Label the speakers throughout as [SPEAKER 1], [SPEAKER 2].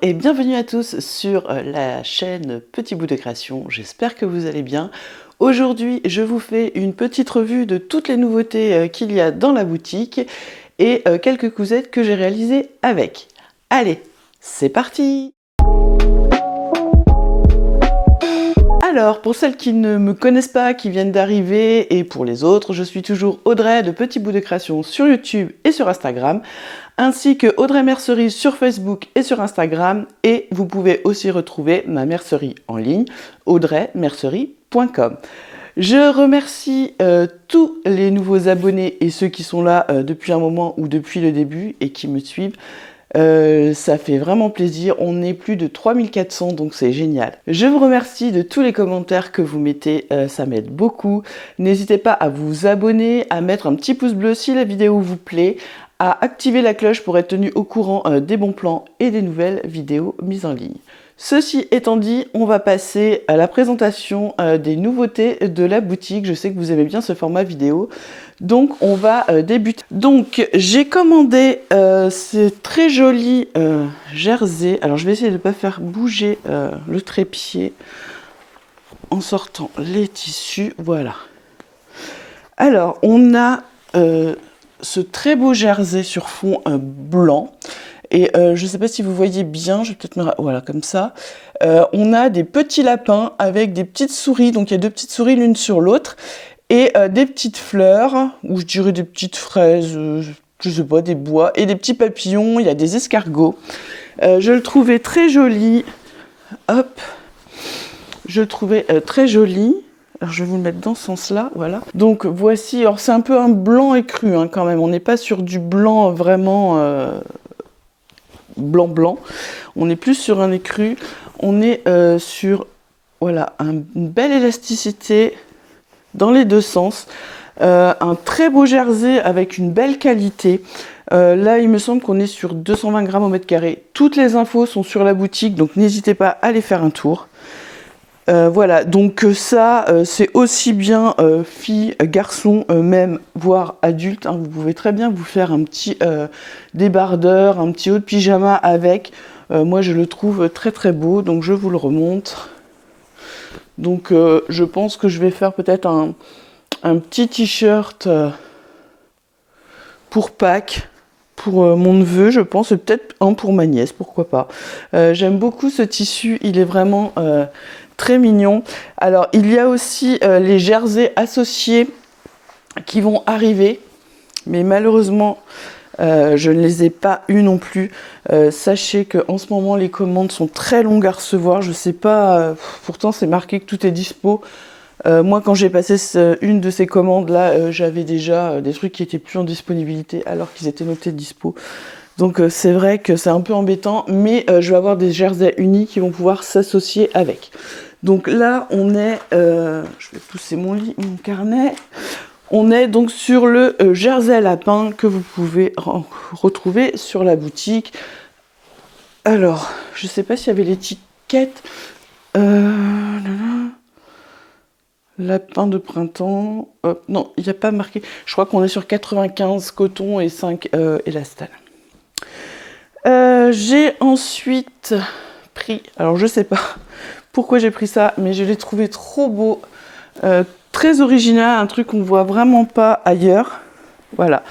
[SPEAKER 1] et bienvenue à tous sur la chaîne Petit Bout de Création, j'espère que vous allez bien. Aujourd'hui je vous fais une petite revue de toutes les nouveautés qu'il y a dans la boutique et quelques cousettes que j'ai réalisées avec. Allez, c'est parti! Alors, pour celles qui ne me connaissent pas, qui viennent d'arriver, et pour les autres, je suis toujours Audrey de Petit Bout de Création sur YouTube et sur Instagram, ainsi que Audrey Mercerie sur Facebook et sur Instagram, et vous pouvez aussi retrouver ma mercerie en ligne, audreymercerie.com. Je remercie tous les nouveaux abonnés et ceux qui sont là depuis un moment ou depuis le début et qui me suivent. Ça fait vraiment plaisir, on est plus de 3400 donc c'est génial. Je vous remercie de tous les commentaires que vous mettez, ça m'aide beaucoup. N'hésitez pas à vous abonner, à mettre un petit pouce bleu si la vidéo vous plaît, à activer la cloche pour être tenu au courant des bons plans et des nouvelles vidéos mises en ligne. Ceci étant dit, on va passer à la présentation des nouveautés de la boutique. Je sais que vous aimez bien ce format vidéo, donc on va débuter. Donc j'ai commandé ces très jolis jersey. Alors je vais essayer de ne pas faire bouger le trépied en sortant les tissus. Voilà. Alors on a ce très beau jersey sur fond blanc. Et je ne sais pas si vous voyez bien, je vais peut-être me... Voilà, comme ça. On a des petits lapins avec des petites souris. Donc il y a deux petites souris l'une sur l'autre. Et des petites fleurs, ou je dirais des petites fraises, je sais pas, des bois. Et des petits papillons, il y a des escargots. Je le trouvais très joli. Hop. Je le trouvais très joli. Alors je vais vous le mettre dans ce sens-là, voilà. Donc voici, alors c'est un peu un blanc écru hein, quand même. On n'est pas sur du blanc vraiment... blanc, on est plus sur un écru, on est sur voilà, une belle élasticité dans les deux sens, un très beau jersey avec une belle qualité. Là il me semble qu'on est sur 220 grammes au mètre carré. Toutes les infos sont sur la boutique, donc n'hésitez pas à aller faire un tour. Voilà, donc ça c'est aussi bien filles, garçons, même voire adultes, hein. Vous pouvez très bien vous faire un petit débardeur, un petit haut de pyjama avec. Moi je le trouve très très beau, donc je vous le remonte. Donc je pense que je vais faire peut-être un petit t-shirt pour Pâques, pour mon neveu je pense, et peut-être un pour ma nièce, pourquoi pas. J'aime beaucoup ce tissu, il est vraiment... très mignon. Alors il y a aussi les jerseys associés qui vont arriver, mais malheureusement je ne les ai pas eu non plus. Sachez que en ce moment les commandes sont très longues à recevoir. Je sais pas, pourtant c'est marqué que tout est dispo. Moi quand j'ai passé une de ces commandes là, j'avais déjà des trucs qui étaient plus en disponibilité alors qu'ils étaient notés dispo. Donc c'est vrai que c'est un peu embêtant, mais je vais avoir des jerseys unis qui vont pouvoir s'associer avec. Donc là, on est, je vais pousser mon carnet, on est donc sur le jersey lapin que vous pouvez retrouver sur la boutique. Alors, je ne sais pas s'il y avait l'étiquette. Lapin de printemps. Hop, non, il n'y a pas marqué. Je crois qu'on est sur 95 coton et 5 élastane. J'ai ensuite pris, alors je sais pas pourquoi j'ai pris ça, mais je l'ai trouvé trop beau, très original, un truc qu'on voit vraiment pas ailleurs. Voilà,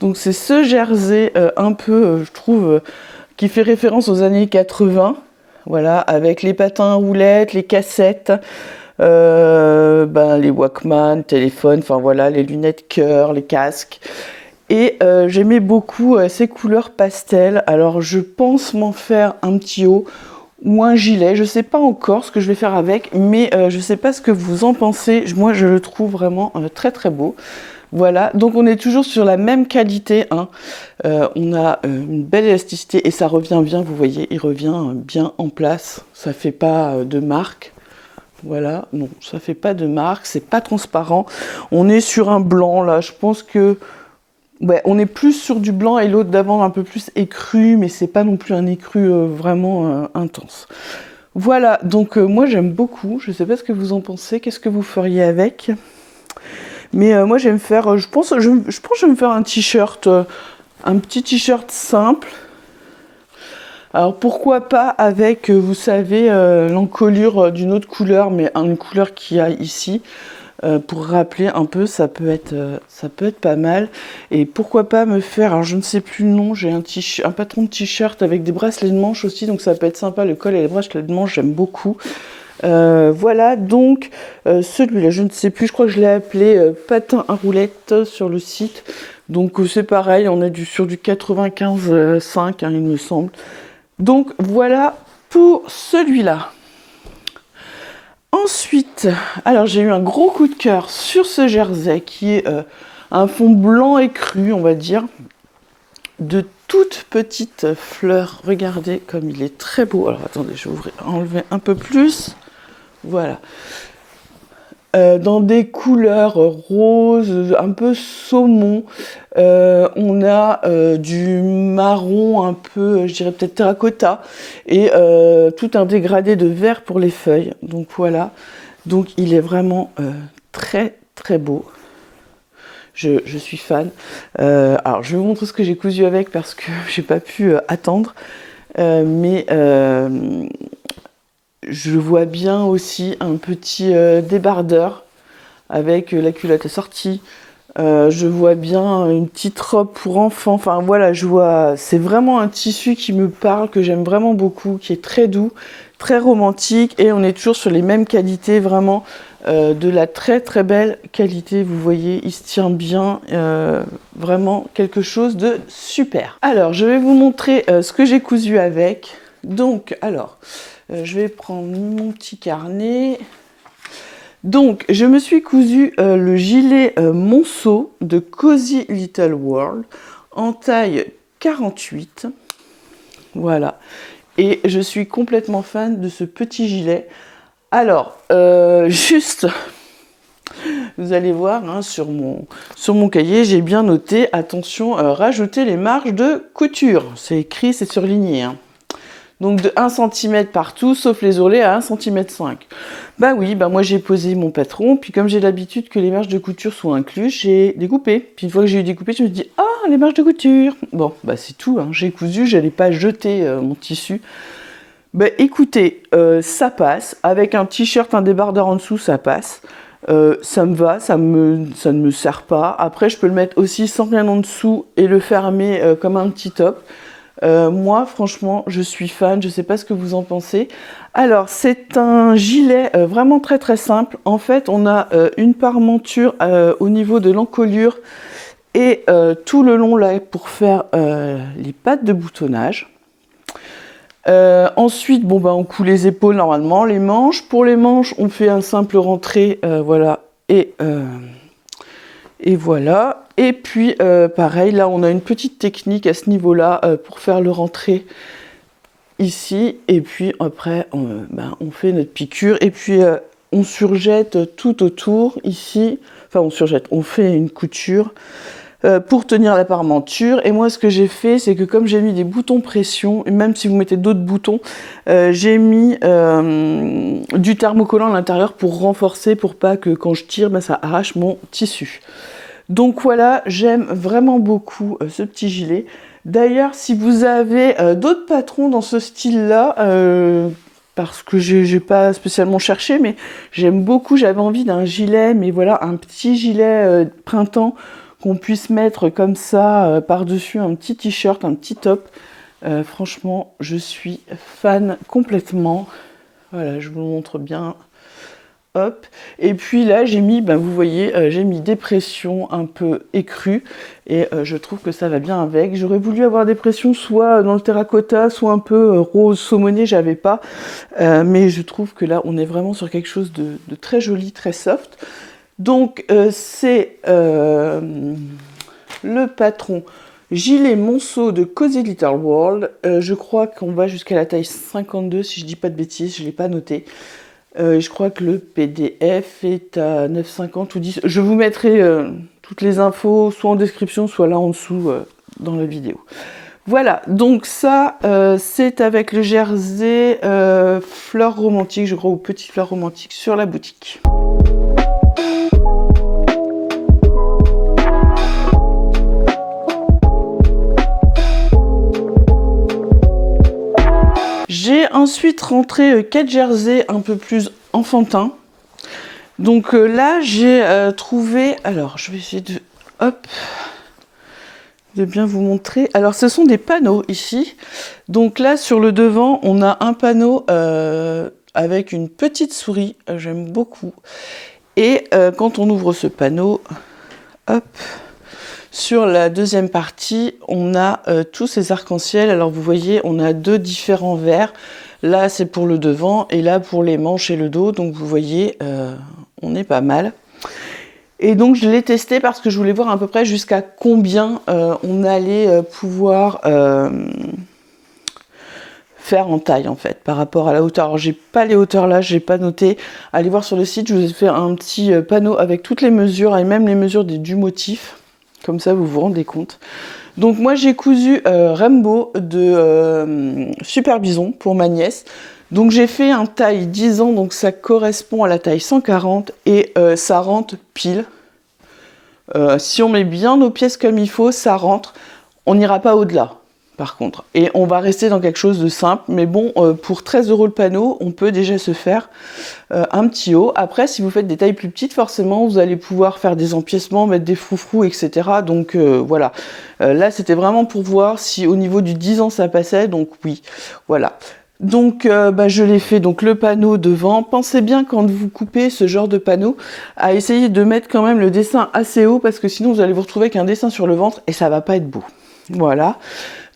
[SPEAKER 1] donc c'est ce jersey un peu, je trouve, qui fait référence aux années 80, voilà, avec les patins à roulettes, les cassettes, les Walkman, téléphones, enfin voilà, les lunettes cœur, les casques. Et j'aimais beaucoup ces couleurs pastel. Alors je pense m'en faire un petit haut ou un gilet. Je sais pas encore ce que je vais faire avec, mais je sais pas ce que vous en pensez. Moi je le trouve vraiment très très beau. Voilà, donc on est toujours sur la même qualité, hein. On a une belle élasticité et ça revient bien, vous voyez, il revient bien en place. Ça fait pas de marque. Voilà, non, ça fait pas de marque, c'est pas transparent. On est sur un blanc là, je pense que... Ouais, on est plus sur du blanc et l'autre d'avant un peu plus écru, mais c'est pas non plus un écru vraiment intense. Voilà, donc moi j'aime beaucoup, je sais pas ce que vous en pensez, qu'est-ce que vous feriez avec? Mais moi j'aime faire, je pense que je vais me faire un t-shirt, un petit t-shirt simple, Alors pourquoi pas avec, vous savez, l'encolure d'une autre couleur, mais une couleur qu'il y a ici. Pour rappeler un peu, ça peut être pas mal. Et pourquoi pas me faire, alors je ne sais plus le nom, j'ai un patron de t-shirt avec des bracelets de manches aussi, donc ça peut être sympa, le col et les bracelets de manches, j'aime beaucoup. Voilà, donc celui-là, je ne sais plus, je crois que je l'ai appelé patin à roulettes sur le site. Donc c'est pareil, on est sur du 95,5, il me semble. Donc voilà pour celui-là. Ensuite, alors j'ai eu un gros coup de cœur sur ce jersey qui est un fond blanc écru, on va dire, de toutes petites fleurs. Regardez comme il est très beau. Alors attendez, je vais enlever un peu plus. Voilà. Dans des couleurs roses, un peu saumon. On a du marron un peu, je dirais peut-être terracotta, et tout un dégradé de vert pour les feuilles. Donc voilà. Donc il est vraiment très très beau. Je suis fan. Alors je vais vous montrer ce que j'ai cousu avec parce que j'ai pas pu attendre. Mais je vois bien aussi un petit débardeur avec la culotte assortie. Je vois bien une petite robe pour enfants. Enfin voilà, je vois. C'est vraiment un tissu qui me parle, que j'aime vraiment beaucoup, qui est très doux, très romantique, et on est toujours sur les mêmes qualités, vraiment de la très très belle qualité. Vous voyez, il se tient bien, vraiment quelque chose de super. Alors, je vais vous montrer ce que j'ai cousu avec. Donc, alors. Je vais prendre mon petit carnet. Donc, je me suis cousu le gilet Monceau de Cozy Little World en taille 48. Voilà. Et je suis complètement fan de ce petit gilet. Alors, juste, vous allez voir, hein, sur mon cahier, j'ai bien noté, attention, rajouter les marges de couture. C'est écrit, c'est surligné, hein. Donc de 1 cm partout, sauf les ourlets à 1,5 cm. Bah oui, bah moi j'ai posé mon patron, puis comme j'ai l'habitude que les marges de couture soient incluses, j'ai découpé. Puis une fois que j'ai eu découpé, je me dis « Ah, les marges de couture !» Bon, bah c'est tout, hein. J'ai cousu, j'allais pas jeter mon tissu. Bah écoutez, ça passe. Avec un t-shirt, un débardeur en dessous, ça passe. Ça me va, ça ne me sert pas. Après, je peux le mettre aussi sans rien en dessous et le fermer comme un petit top. Moi, franchement, je suis fan. Je ne sais pas ce que vous en pensez. Alors, c'est un gilet vraiment très très simple. En fait, on a une parmenture au niveau de l'encolure et tout le long là pour faire les pattes de boutonnage. Ensuite, bon, bah, on coud les épaules normalement, les manches. Pour les manches, on fait un simple rentré, voilà, et voilà. Et puis, pareil, là, on a une petite technique à ce niveau-là pour faire le rentré ici. Et puis, après, on fait notre piqûre. Et puis, on surjette tout autour, ici. Enfin, on fait une couture pour tenir la parmenture. Et moi, ce que j'ai fait, c'est que comme j'ai mis des boutons pression, et même si vous mettez d'autres boutons, j'ai mis du thermocollant à l'intérieur pour renforcer, pour pas que quand je tire, ça arrache mon tissu. Donc voilà, j'aime vraiment beaucoup ce petit gilet. D'ailleurs, si vous avez d'autres patrons dans ce style-là, parce que j'ai pas spécialement cherché, mais j'aime beaucoup, j'avais envie d'un gilet, mais voilà, un petit gilet printemps qu'on puisse mettre comme ça par-dessus un petit t-shirt, un petit top. Franchement, je suis fan complètement. Voilà, je vous le montre bien. Hop. Et puis là, j'ai mis, vous voyez, j'ai mis des pressions un peu écrues et je trouve que ça va bien avec. J'aurais voulu avoir des pressions soit dans le terracotta, soit un peu rose saumonné, j'avais pas. Mais je trouve que là, on est vraiment sur quelque chose de très joli, très soft. Donc, c'est le patron gilet Monceau de Cozy Little World. Je crois qu'on va jusqu'à la taille 52, si je dis pas de bêtises, je ne l'ai pas noté. Je crois que le PDF est à 9,50 ou 10. Je vous mettrai toutes les infos, soit en description, soit là en dessous dans la vidéo. Voilà, donc ça, c'est avec le jersey fleurs romantiques, je crois, ou petites fleurs romantiques sur la boutique. ensuite rentré 4 jerseys un peu plus enfantins. Donc là, j'ai trouvé... Alors, je vais essayer de... Hop, de bien vous montrer. Alors, ce sont des panneaux ici. Donc là, sur le devant, on a un panneau avec une petite souris. J'aime beaucoup. Et quand on ouvre ce panneau, hop, sur la deuxième partie, on a tous ces arcs-en-ciel. Alors, vous voyez, on a 2 différents verts. Là, c'est pour le devant et là, pour les manches et le dos. Donc, vous voyez, on est pas mal. Et donc, je l'ai testé parce que je voulais voir à peu près jusqu'à combien on allait pouvoir faire en taille, en fait, par rapport à la hauteur. Alors, j'ai pas les hauteurs là, j'ai pas noté. Allez voir sur le site, je vous ai fait un petit panneau avec toutes les mesures et même les mesures du motif. Comme ça, vous vous rendez compte. Donc, moi, j'ai cousu Rainbow de Super Bison pour ma nièce. Donc, j'ai fait un taille 10 ans, donc ça correspond à la taille 140 et ça rentre pile. Si on met bien nos pièces comme il faut, ça rentre. On n'ira pas au-delà, par contre. Et on va rester dans quelque chose de simple. Mais bon, pour 13 € le panneau, on peut déjà se faire un petit haut. Après, si vous faites des tailles plus petites, forcément, vous allez pouvoir faire des empiècements, mettre des froufrous, etc. Donc, voilà. Là, c'était vraiment pour voir si au niveau du 10 ans, ça passait. Donc, oui, voilà. Donc, je l'ai fait, donc le panneau devant. Pensez bien, quand vous coupez ce genre de panneau, à essayer de mettre quand même le dessin assez haut, parce que sinon, vous allez vous retrouver avec un dessin sur le ventre et ça va pas être beau. Voilà.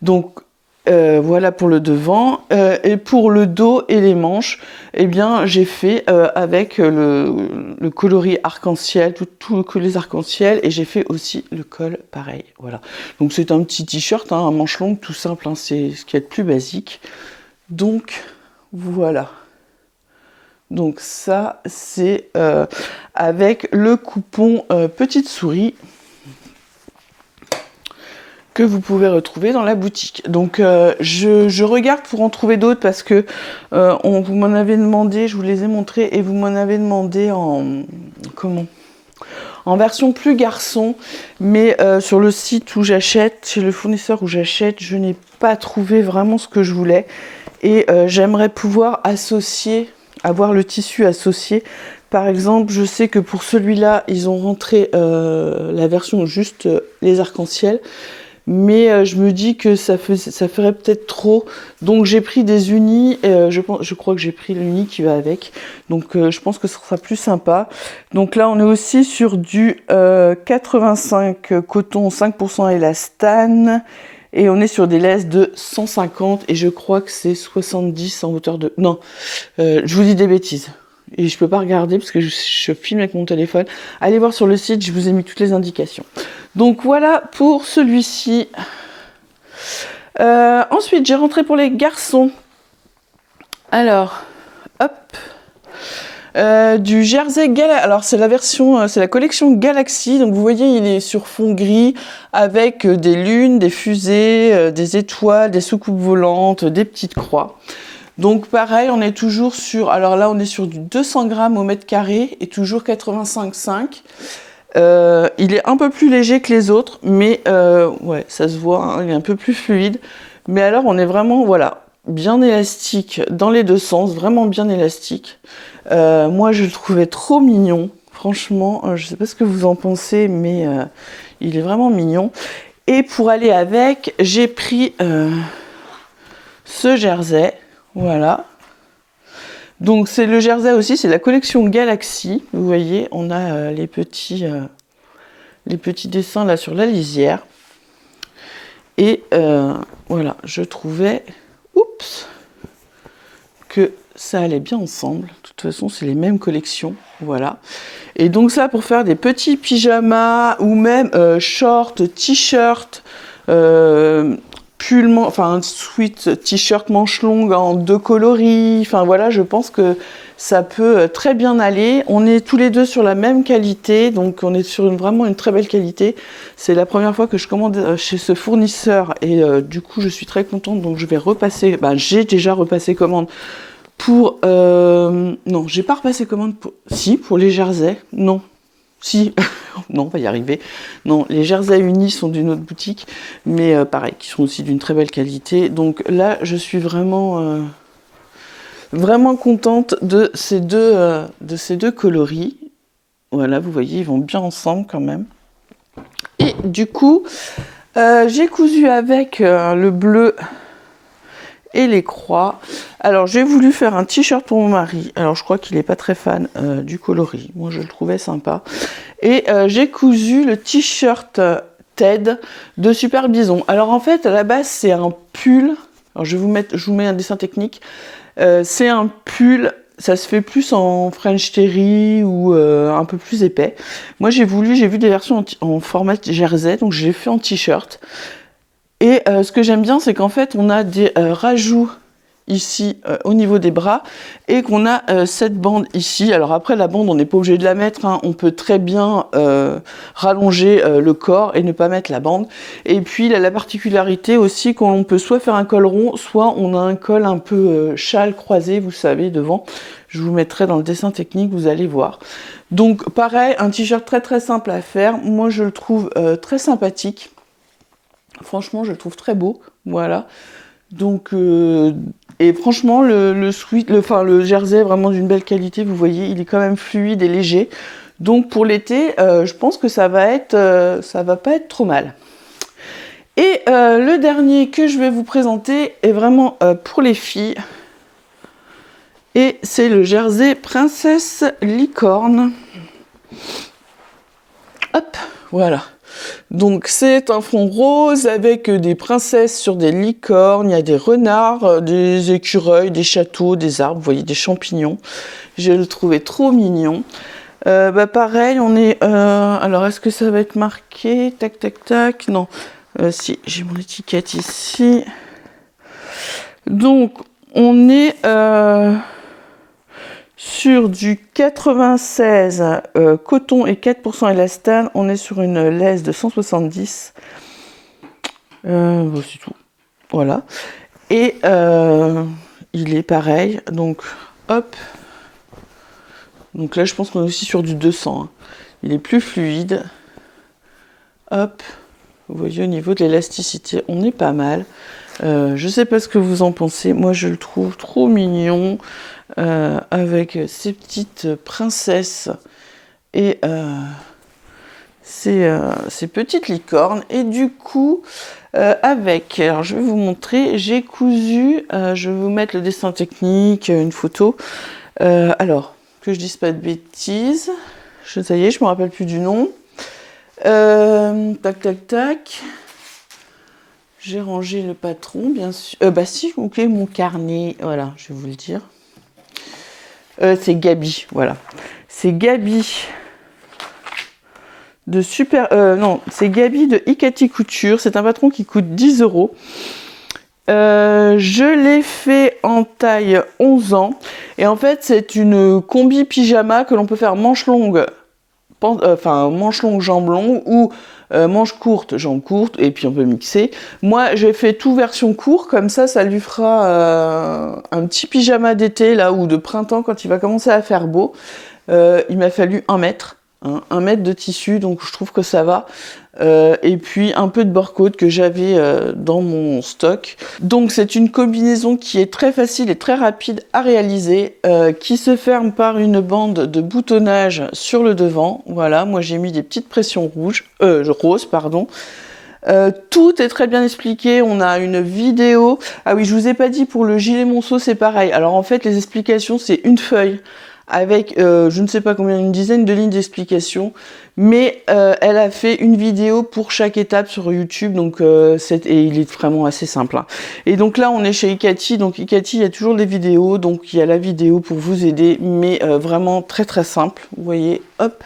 [SPEAKER 1] Donc, voilà pour le devant. Et pour le dos et les manches, eh bien, j'ai fait avec le coloris arc-en-ciel, tout les arc-en-ciel, et j'ai fait aussi le col pareil. Voilà. Donc, c'est un petit t-shirt, hein, un manche longue, tout simple, hein, c'est ce qui est le plus basique. Donc, voilà. Donc ça, c'est avec le coupon petite souris que vous pouvez retrouver dans la boutique. Donc, je regarde pour en trouver d'autres parce que vous m'en avez demandé, je vous les ai montrés, et vous m'en avez demandé en version plus garçon, mais sur le site où j'achète, chez le fournisseur où j'achète, je n'ai pas trouvé vraiment ce que je voulais. Et j'aimerais pouvoir avoir le tissu associé. Par exemple, je sais que pour celui-là, ils ont rentré la version juste les arcs-en-ciel. Mais je me dis que ça ferait peut-être trop. Donc j'ai pris des unis. Je crois que j'ai pris l'uni qui va avec. Donc je pense que ce sera plus sympa. Donc là, on est aussi sur du 85 coton 5% élastane. Et on est sur des laisses de 150 et je crois que c'est 70 en hauteur de... Non, je vous dis des bêtises. Et je peux pas regarder parce que je filme avec mon téléphone. Allez voir sur le site, je vous ai mis toutes les indications. Donc voilà pour celui-ci. Ensuite, j'ai rentré pour les garçons. Alors, hop. Du jersey Galaxy. Alors c'est la version, c'est la collection Galaxy. Donc vous voyez, il est sur fond gris avec des lunes, des fusées, des étoiles, des soucoupes volantes, des petites croix. Donc pareil, on est toujours sur. Alors là, on est sur du 200 grammes au mètre carré et toujours 85,5. Il est un peu plus léger que les autres, mais ouais, ça se voit, hein, il est un peu plus fluide. Mais alors, on est vraiment, voilà, bien élastique dans les deux sens, vraiment bien élastique. Moi, je le trouvais trop mignon. Franchement, je sais pas ce que vous en pensez, mais il est vraiment mignon. Et pour aller avec, j'ai pris ce jersey. Voilà. Donc, c'est le jersey aussi, c'est la collection Galaxy. Vous voyez, on a les petits dessins là sur la lisière. Et voilà, je trouvais que ça allait bien ensemble. De toute façon, c'est les mêmes collections. Voilà. Et donc ça, pour faire des petits pyjamas ou même shorts, t-shirts, pull, enfin sweat, t-shirt manche longue en 2 coloris. Enfin voilà, je pense que ça peut très bien aller. On est tous les deux sur la même qualité, donc on est sur vraiment une très belle qualité. C'est la première fois que je commande chez ce fournisseur et du coup je suis très contente. Donc je vais repasser, j'ai déjà repassé commande pour... non, j'ai pas repassé commande pour... Si, pour les jerseys, non. Si, non, on va y arriver. Non, les jerseys unis sont d'une autre boutique, mais pareil, qui sont aussi d'une très belle qualité. Donc là, je suis vraiment Vraiment contente de ces deux coloris. Voilà, vous voyez, ils vont bien ensemble quand même. Et du coup, j'ai cousu avec le bleu et les croix. Alors, j'ai voulu faire un t-shirt pour mon mari. Alors, je crois qu'il n'est pas très fan du coloris. Moi, je le trouvais sympa. Et j'ai cousu le t-shirt Ted de Super Bison. Alors, en fait, à la base, c'est un pull. Alors, je vous mets un dessin technique. C'est un pull. Ça se fait plus en French Terry ou un peu plus épais. Moi, j'ai vu des versions en format jersey, donc j'ai fait en t-shirt. Et ce que j'aime bien, c'est qu'en fait, on a des rajouts ici au niveau des bras et qu'on a cette bande ici. Alors après, la bande, on n'est pas obligé de la mettre, hein. On peut très bien rallonger le corps et ne pas mettre la bande. Et puis, il a la particularité aussi qu'on peut soit faire un col rond, soit on a un col un peu châle croisé, vous savez, devant. Je vous mettrai dans le dessin technique, vous allez voir. Donc pareil, un t-shirt très très simple à faire. Moi, je le trouve très sympathique. Franchement, je le trouve très beau, voilà. Donc, et franchement, le jersey est vraiment d'une belle qualité. Vous voyez, il est quand même fluide et léger. Donc, pour l'été, je pense que ça va pas être trop mal. Et le dernier que je vais vous présenter est vraiment pour les filles. Et c'est le jersey Princesse Licorne. Hop, voilà. Donc c'est un fond rose avec des princesses sur des licornes, il y a des renards, des écureuils, des châteaux, des arbres, vous voyez, des champignons. Je le trouvais trop mignon. Pareil, on est... alors est-ce que ça va être marqué? Tac, tac, tac. Non. Si, j'ai mon étiquette ici. Donc on est... sur du 96 coton et 4% élastane, on est sur une laisse de 170. C'est tout. Voilà. Et il est pareil. Donc, hop. Donc là, je pense qu'on est aussi sur du 200. Hein. Il est plus fluide. Hop. Vous voyez, au niveau de l'élasticité, on est pas mal. Je sais pas ce que vous en pensez. Moi, je le trouve trop mignon. Avec ces petites princesses et ces petites licornes. Et du coup, alors je vais vous montrer, j'ai cousu, je vais vous mettre le dessin technique, une photo. Alors, que je dise pas de bêtises, ça y est, je me rappelle plus du nom. Tac, tac, tac. J'ai rangé le patron, bien sûr. Si, ok, mon carnet, voilà, je vais vous le dire. C'est Gabi, voilà. C'est Gabi de c'est Gabi de Ikati Couture. C'est un patron qui coûte 10 €. Je l'ai fait en taille 11 ans. Et en fait, c'est une combi pyjama que l'on peut faire manche longue, manche longue, jambes longues ou manches courtes, jambes courtes, et puis on peut mixer. Moi, j'ai fait tout version court, comme ça lui fera un petit pyjama d'été, là, ou de printemps, quand il va commencer à faire beau. Il m'a fallu 1 mètre, hein, 1 mètre de tissu, donc je trouve que ça va. Et puis un peu de bord-côte que j'avais dans mon stock. Donc c'est une combinaison qui est très facile et très rapide à réaliser, qui se ferme par une bande de boutonnage sur le devant. Voilà, moi j'ai mis des petites pressions roses, pardon. Tout est très bien expliqué, on a une vidéo. Ah oui, je vous ai pas dit, pour le gilet monceau c'est pareil. Alors en fait les explications, c'est une feuille avec je ne sais pas combien, une dizaine de lignes d'explications, mais elle a fait une vidéo pour chaque étape sur YouTube, donc et il est vraiment assez simple, hein. Et donc là on est chez Ikati, donc Ikati il y a toujours des vidéos, donc il y a la vidéo pour vous aider, mais vraiment très très simple, vous voyez, hop.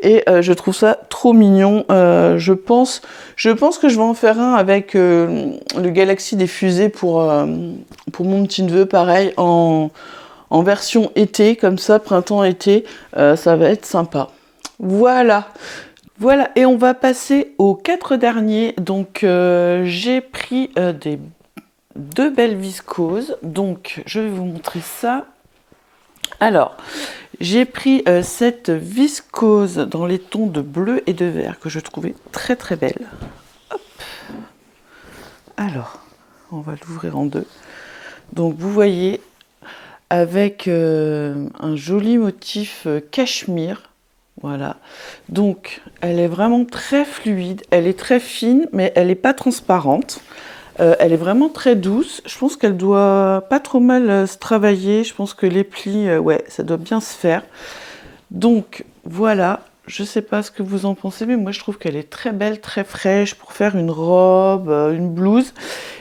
[SPEAKER 1] Et je trouve ça trop mignon. Je pense que je vais en faire un avec le Galaxy des fusées pour mon petit neveu, pareil, en version été, comme ça, printemps-été, ça va être sympa. Voilà. Voilà, et on va passer aux 4 derniers. Donc, j'ai pris deux belles viscoses. Donc, je vais vous montrer ça. Alors, j'ai pris cette viscose dans les tons de bleu et de vert que je trouvais très très belle. Hop. Alors, on va l'ouvrir en deux. Donc, vous voyez... avec un joli motif cachemire. Voilà, donc elle est vraiment très fluide, elle est très fine, mais elle n'est pas transparente. Elle est vraiment très douce. Je pense qu'elle doit pas trop mal se travailler. Je pense que les plis, ouais, ça doit bien se faire. Donc voilà, je sais pas ce que vous en pensez, mais moi je trouve qu'elle est très belle, très fraîche pour faire une robe, une blouse.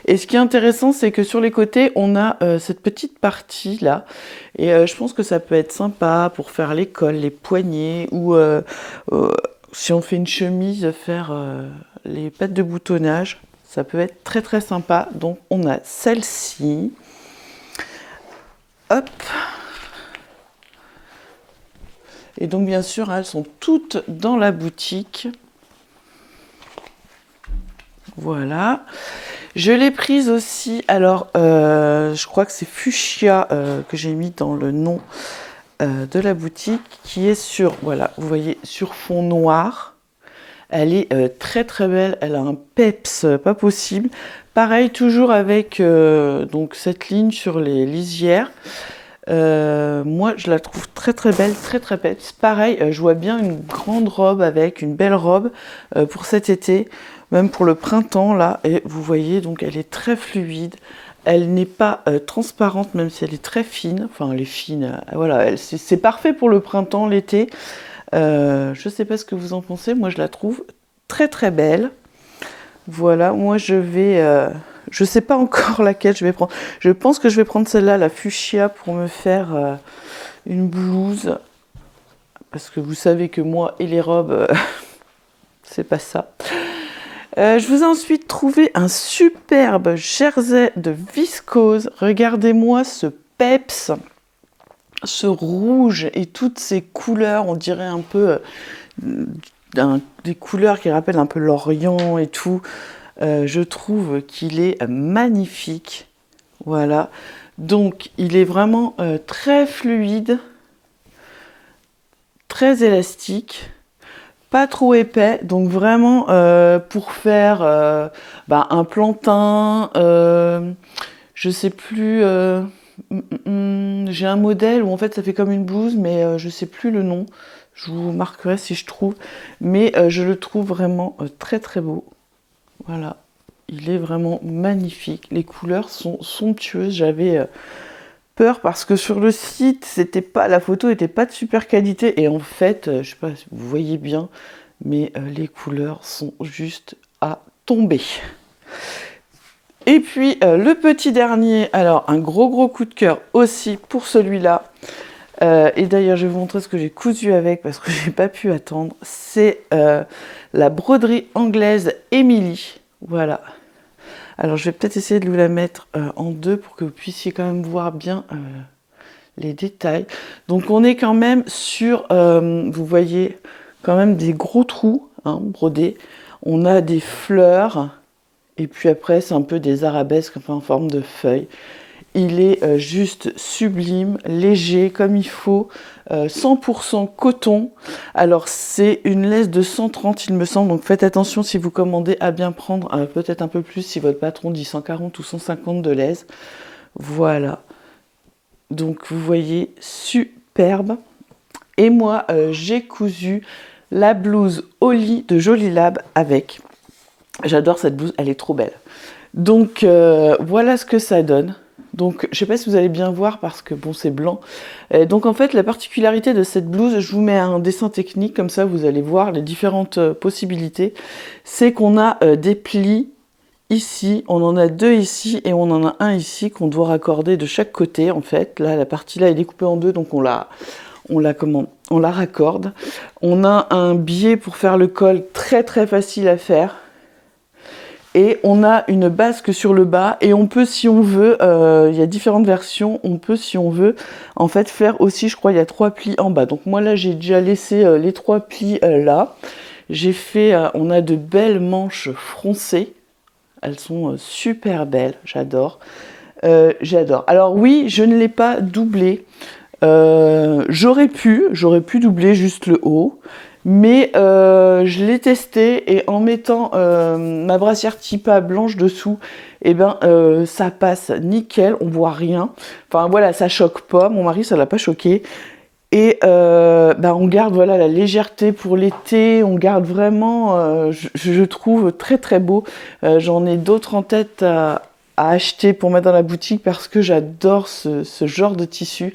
[SPEAKER 1] Et ce qui est intéressant, c'est que sur les côtés, on a cette petite partie là. Et je pense que ça peut être sympa pour faire les cols, les poignets, ou si on fait une chemise, faire les pattes de boutonnage. Ça peut être très très sympa. Donc on a celle-ci. Hop. Et donc bien sûr, elles sont toutes dans la boutique. Voilà. Je l'ai prise aussi, alors je crois que c'est Fuchsia que j'ai mis dans le nom de la boutique, qui est sur, voilà, vous voyez, sur fond noir. Elle est très très belle, elle a un peps pas possible. Pareil, toujours avec donc cette ligne sur les lisières. Moi, je la trouve très très belle, très très peps. Pareil, je vois bien une grande robe avec une belle robe pour cet été, même pour le printemps là. Et vous voyez, donc elle est très fluide. Elle n'est pas transparente, même si elle est très fine. Enfin, elle est fine. Voilà, c'est parfait pour le printemps, l'été. Je sais pas ce que vous en pensez. Moi, je la trouve très très belle. Voilà, moi je vais... je sais pas encore laquelle je vais prendre. Je pense que je vais prendre celle-là, la fuchsia, pour me faire une blouse. Parce que vous savez que moi et les robes, c'est pas ça. Je vous ai ensuite trouvé un superbe jersey de viscose. Regardez-moi ce peps, ce rouge et toutes ces couleurs. On dirait un peu des couleurs qui rappellent un peu l'Orient et tout. Je trouve qu'il est magnifique. Voilà. Donc, il est vraiment très fluide, très élastique, pas trop épais. Donc, vraiment, pour faire un plantain, je sais plus... j'ai un modèle où en fait ça fait comme une blouse, mais je sais plus le nom. Je vous marquerai si je trouve. Mais je le trouve vraiment très très beau. Voilà, il est vraiment magnifique. Les couleurs sont somptueuses. J'avais peur parce que sur le site, c'était pas, la photo n'était pas de super qualité. Et en fait, je sais pas si vous voyez bien, mais les couleurs sont juste à tomber. Et puis le petit dernier, alors un gros coup de cœur aussi pour celui-là. Et d'ailleurs, je vais vous montrer ce que j'ai cousu avec parce que j'ai pas pu attendre. C'est la broderie anglaise Emily. Voilà. Alors, je vais peut-être essayer de vous la mettre en deux pour que vous puissiez quand même voir bien les détails. Donc, on est quand même sur, vous voyez, quand même des gros trous brodés. On a des fleurs. Et puis après, c'est un peu des arabesques enfin, en forme de feuilles. Il est juste sublime, léger comme il faut, 100% coton. Alors c'est une laisse de 130 il me semble, donc faites attention si vous commandez à bien prendre peut-être un peu plus si votre patron dit 140 ou 150 de laisse. Voilà, donc vous voyez, superbe. Et moi j'ai cousu la blouse Oli de Jolie Lab avec. J'adore cette blouse, elle est trop belle. Donc voilà ce que ça donne. Donc je sais pas si vous allez bien voir parce que bon c'est blanc. Donc en fait la particularité de cette blouse, je vous mets un dessin technique comme ça vous allez voir les différentes possibilités. C'est qu'on a des plis ici, on en a deux ici et on en a un ici qu'on doit raccorder de chaque côté en fait. Là la partie là est découpée en deux donc on la raccorde. On a un biais pour faire le col très très facile à faire. Et on a une basque sur le bas et on peut si on veut, il y a différentes versions, on peut si on veut en fait faire aussi, je crois il y a 3 plis en bas. Donc moi là j'ai déjà laissé les 3 plis là. J'ai fait, on a de belles manches froncées, elles sont super belles, j'adore. J'adore. Alors oui, je ne l'ai pas doublé, j'aurais pu doubler juste le haut. Mais je l'ai testé et en mettant ma brassière Tipa blanche dessous, et ben ça passe nickel, on voit rien. Enfin voilà, ça choque pas. Mon mari, ça l'a pas choqué. Et on garde voilà la légèreté pour l'été. On garde vraiment, je trouve très très beau. J'en ai d'autres en tête à acheter pour mettre dans la boutique parce que j'adore ce genre de tissu.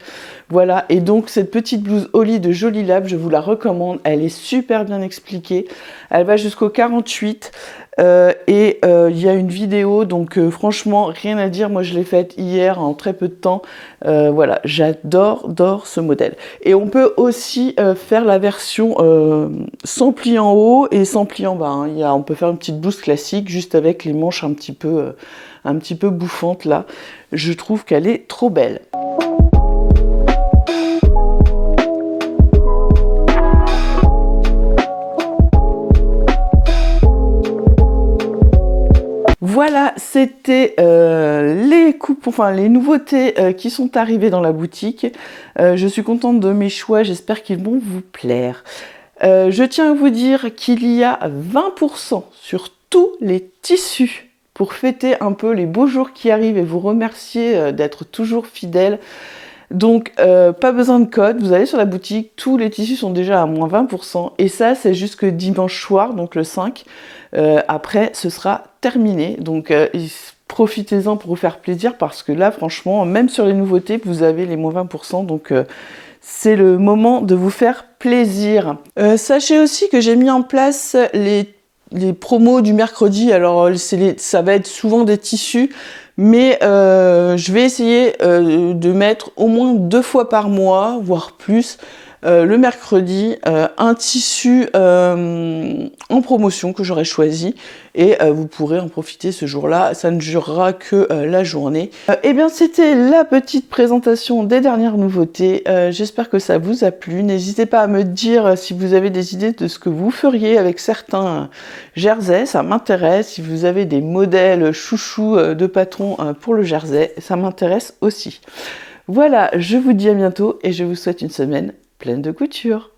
[SPEAKER 1] Voilà, et donc cette petite blouse Holly de Jolie Lab, je vous la recommande, elle est super bien expliquée, elle va jusqu'au 48 et il y a une vidéo, donc franchement rien à dire, moi je l'ai faite hier en très peu de temps, voilà, j'adore ce modèle. Et on peut aussi faire la version sans pli en haut et sans pli en bas, hein. On peut faire une petite blouse classique juste avec les manches un petit peu bouffantes là, je trouve qu'elle est trop belle. Voilà, c'était les nouveautés qui sont arrivées dans la boutique. Je suis contente de mes choix, j'espère qu'ils vont vous plaire. Je tiens à vous dire qu'il y a 20% sur tous les tissus pour fêter un peu les beaux jours qui arrivent et vous remercier d'être toujours fidèles. Donc pas besoin de code, vous allez sur la boutique, tous les tissus sont déjà à moins 20% et ça c'est jusque dimanche soir, donc le 5. Après ce sera terminé, donc profitez-en pour vous faire plaisir parce que là franchement, même sur les nouveautés, vous avez les moins 20%, donc c'est le moment de vous faire plaisir. Sachez aussi que j'ai mis en place les promos du mercredi, alors ça va être souvent des tissus, mais je vais essayer de mettre au moins 2 fois par mois, voire plus, le mercredi, un tissu en promotion que j'aurai choisi et vous pourrez en profiter ce jour-là, ça ne durera que la journée. Et bien c'était la petite présentation des dernières nouveautés, j'espère que ça vous a plu, n'hésitez pas à me dire si vous avez des idées de ce que vous feriez avec certains jerseys, ça m'intéresse, si vous avez des modèles chouchous de patrons pour le jersey, ça m'intéresse aussi. Voilà, je vous dis à bientôt et je vous souhaite une semaine pleine de couture.